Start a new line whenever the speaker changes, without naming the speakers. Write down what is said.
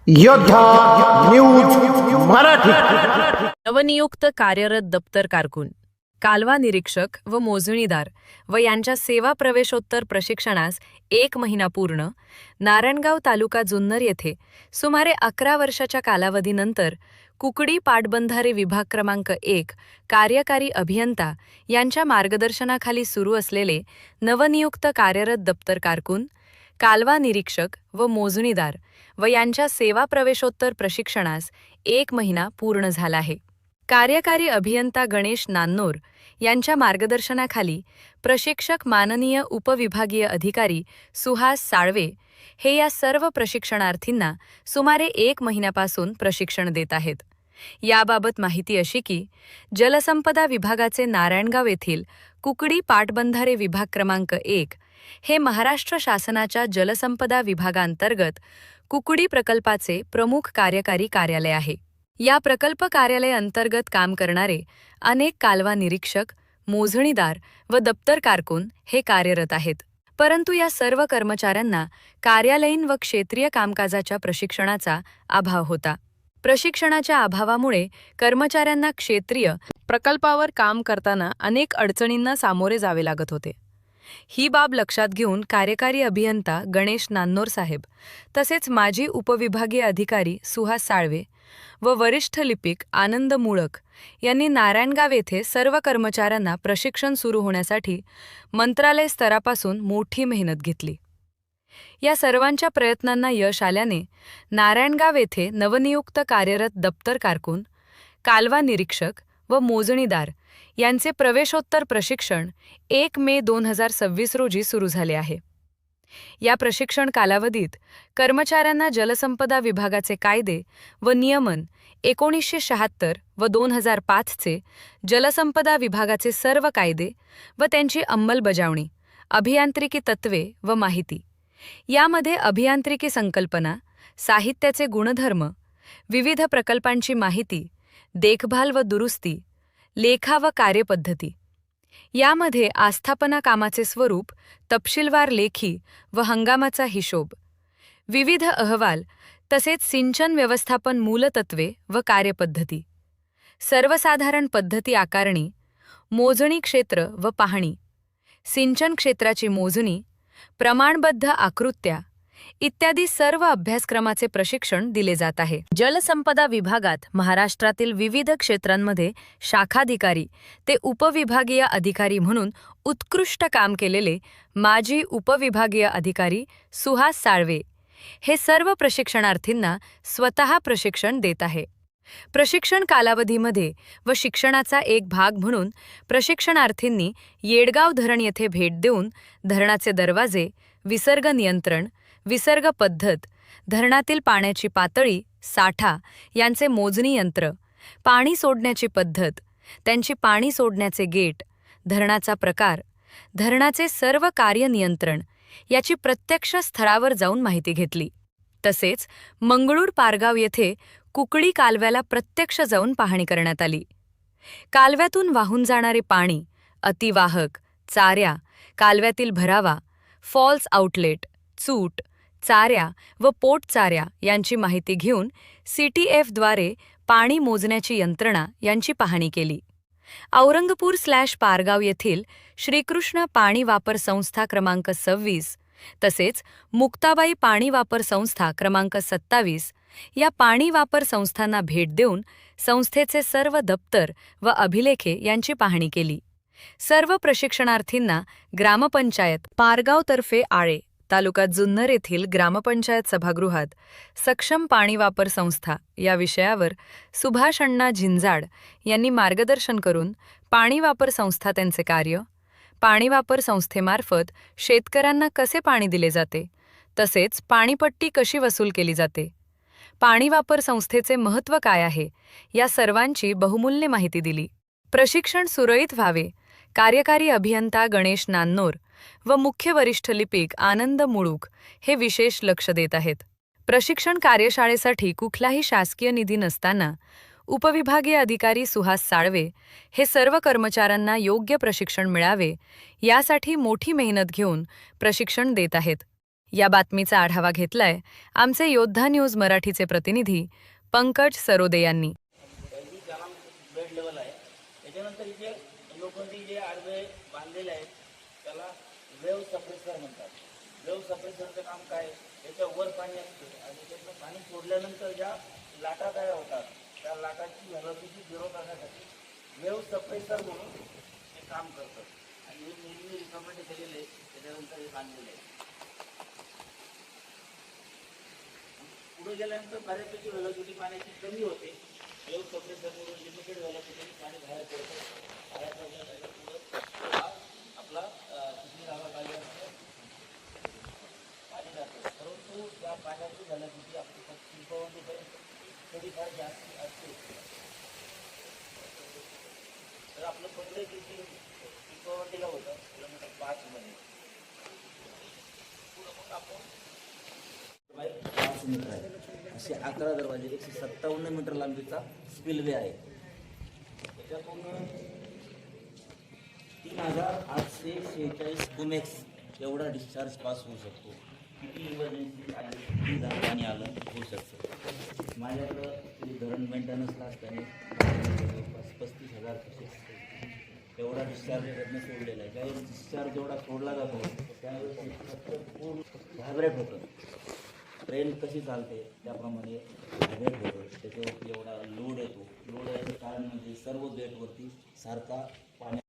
योद्धा न्यूज मराठी.
नवनियुक्त कार्यरत दप्तर कारकून, कालवा निरीक्षक व मोजणीदार व यांच्या सेवा प्रवेशोत्तर प्रशिक्षणास 1 महिना पूर्ण. नारायणगाव तालुका जुन्नर येथे सुमारे 11 वर्षाच्या कालावधीनंतर कुकडी पाटबंधारे विभाग क्रमांक 1 कार्यकारी अभियंता यांच्या मार्गदर्शनाखाली सुरू असलेले नवनियुक्त कार्यरत दप्तर कारकून, कालवा निरीक्षक व मोजणीदार व यांच्या सेवा प्रवेशोत्तर प्रशिक्षणास 1 महिना पूर्ण झाला आहे. कार्यकारी अभियंता गणेश नान्नोर यांच्या मार्गदर्शनाखाली प्रशिक्षक माननीय उपविभागीय अधिकारी सुहास साळवे हे या सर्व प्रशिक्षणार्थींना सुमारे 1 महिन्यापासून प्रशिक्षण देत आहेत. याबाबत माहिती अशी की जलसंपदा विभागाचे नारायणगाव येथील कुकडी पाटबंधारे विभाग क्रमांक 1 हे महाराष्ट्र शासनाच्या जलसंपदा विभागांतर्गत कुकडी प्रकल्पाचे प्रमुख कार्यकारी कार्यालय आहे. या प्रकल्प कार्यालय अंतर्गत काम करणारे अनेक कालवा निरीक्षक, मोजणीदार व दप्तर कारकून हे कार्यरत आहेत. परंतु या सर्व कर्मचाऱ्यांना कार्यालयीन व क्षेत्रीय कामकाजाच्या प्रशिक्षणाचा अभाव होता. प्रशिक्षणाच्या अभावामुळे कर्मचाऱ्यांना क्षेत्रीय प्रकल्पावर काम करताना अनेक अडचणींना सामोरे जावे लागत होते. ही बाब लक्षात घेऊन कार्यकारी अभियंता गणेश नान्नोर साहेब तसेच माजी उपविभागीय अधिकारी सुहास साळवे व वरिष्ठ लिपिक आनंद मुळक यांनी नारायणगाव येथे सर्व कर्मचाऱ्यांना प्रशिक्षण सुरू होण्यासाठी मंत्रालय स्तरापासून मोठी मेहनत घेतली. या सर्वांच्या प्रयत्नांना यश आल्याने नारायणगाव येथे नवनियुक्त कार्यरत दप्तर कारकून, कालवा निरीक्षक व मोजणीदार यांचे प्रवेशोत्तर प्रशिक्षण 1 मे 2026 रोजी सुरू झाले आहे. या प्रशिक्षण कालावधीत कर्मचाऱ्यांना जलसंपदा विभागाचे कायदे व नियमन 1976 व 2005 चे जलसंपदा विभागाचे सर्व कायदे व त्यांची अंमलबजावणी, अभियांत्रिकी तत्त्वे व माहिती, यामध्ये अभियांत्रिकी संकल्पना, साहित्याचे गुणधर्म, विविध प्रकल्पांची माहिती, देखभाल व दुरुस्ती, लेखा व कार्यपद्धती, यामध्ये आस्थापना कामाचे स्वरूप, तपशीलवार लेखी व हंगामाचा हिशोब, विविध अहवाल तसेच सिंचन व्यवस्थापन मूलतत्वे व कार्यपद्धती, सर्वसाधारण पद्धती आकारणी, मोजणी क्षेत्र व पाहणी, सिंचन क्षेत्राची मोजणी, प्रमाणबद्ध आकृत्या इत्यादी सर्व अभ्यासक्रमाचे प्रशिक्षण दिले जात आहे. जलसंपदा विभागात महाराष्ट्रातील विविध क्षेत्रांमध्ये शाखाधिकारी ते उपविभागीय अधिकारी म्हणून उत्कृष्ट काम केलेले माजी उपविभागीय अधिकारी सुहास साळवे हे सर्व प्रशिक्षणार्थींना स्वतः प्रशिक्षण देत आहे. प्रशिक्षण कालावधीमध्ये व शिक्षणाचा एक भाग म्हणून प्रशिक्षणार्थींनी येडगाव धरण येथे भेट देऊन धरणाचे दरवाजे, विसर्ग नियंत्रण, विसर्ग पद्धत, धरणातील पाण्याची पातळी, साठा यांचे मोजणी यंत्र, पाणी सोडण्याची पद्धत, त्यांची पाणी सोडण्याचे गेट, धरणाचा प्रकार, धरणाचे सर्व कार्यनियंत्रण याची प्रत्यक्ष स्थळावर जाऊन माहिती घेतली. तसेच मंगळूर पारगाव येथे कुकडी कालव्याला प्रत्यक्ष जाऊन पाहणी करण्यात आली. कालव्यातून वाहून जाणारे पाणी, अतिवाहक, चाऱ्या, कालव्यातील भरावा, फॉल्स आउटलेट, चूट, चाऱ्या व पोटचाऱ्या यांची माहिती घेऊन CTF द्वारे पाणी मोजण्याची यंत्रणा यांची पाहणी केली. औरंगपूर/पारगाव येथील श्रीकृष्ण पाणी वापर संस्था क्रमांक 26 तसेच मुक्ताबाई पाणी वापर संस्था क्रमांक 27 या पाणी वापर संस्थांना भेट देऊन संस्थेचे सर्व दप्तर व अभिलेखे यांची पाहणी केली. सर्व प्रशिक्षणार्थींना ग्रामपंचायत पारगावतर्फे आळे, तालुका जुन्नर येथील ग्रामपंचायत सभागृहात सक्षम पाणी वापर संस्था या विषयावर सुभाष अण्णा झिंजाड यांनी मार्गदर्शन करून पाणी वापर संस्था त्यांचे कार्य, पाणी वापर संस्थेमार्फत शेतकऱ्यांना कसे पाणी दिले जाते, तसेच पाणीपट्टी कशी वसूल केली जाते, पाणी वापर संस्थेचे महत्त्व काय आहे या सर्वांची बहुमूल्य माहिती दिली. प्रशिक्षण सुरळीत व्हावे कार्यकारी अभियंता गणेश नान्नोर व मुख्य वरिष्ठ लिपिक आनंद मुळूक हे विशेष लक्ष देत आहेत. प्रशिक्षण कार्यशाळेसाठी कुठलाही शासकीय निधी नसताना उपविभागीय अधिकारी सुहास साळवे हे सर्व कर्मचाऱ्यांना योग्य प्रशिक्षण मिळावे यासाठी मोठी मेहनत घेऊन प्रशिक्षण देत आहेत. या बातमीचा आढावा घेतलाय आमचे योद्धा न्यूज मराठीचे प्रतिनिधी पंकज सरोदे यांनी.
पहिली त्याला बेड लेवल आहे. त्याच्यानंतर इथे लोखंडी जे आडवे बांधलेले आहेत त्याला वेव्ह सप्रेसर म्हणतात. वेव्ह सप्रेसरचं काम काय, त्याच्यावर पाणी असतं आणि त्याचं पाणी सोडल्यानंतर ज्या लाटा तयार होतात त्या लाटाची व्हेलॉसिटी झिरो करण्यासाठी वेव्ह सप्रेसर म्हणून ते काम करतं. आणि हे नेहमी रिकमेंड केलेले त्याच्यानंतर हे बांधलेले आहे. पुढे गेल्यानंतर बऱ्यापैकी व्हेलॉसिटी पाण्याची कमी होते. वेव्ह सप्रेसरमधून लिमिटेड व्हेलॉसिटी पाणी बाहेर पडतं. बाहेर पडण्यासाठी पुढं हा आपला किती भागात आली असते पाणी जातं. परंतु त्या पाण्याची व्हेलॉसिटी आपली 35 थोडीफार जास्त असते. तर आपलं पहिले किती 35 होतं किलोमीटर 5 मध्ये. पुढं मग आपण 5 मीटर आहे. असे 11 दरवाजे 157 मीटर लांबीचा स्पिलवे आहे. त्याच्यातून 3846 कुमेक्स एवढा डिस्चार्ज पास होऊ शकतो. किती इमर्जन्सी आली, किती पाणी आलं होऊ शकतं. माझ्याकडं ते धरण मेंटेनन्सला असताना 35,000 कसे एवढा डिस्चार्ज करणं सोडलेलं आहे. काही डिस्चार्ज जेवढा सोडला जातो त्यावेळेस पूर्ण व्हायब्रेट होतं. ट्रेन कशी चालते त्याप्रमाणे व्हायब्रेट होतं. त्याच्यावरती एवढा लोड येतो. लोड याचं कारण म्हणजे सर्व बेटवरती सारखा पाणी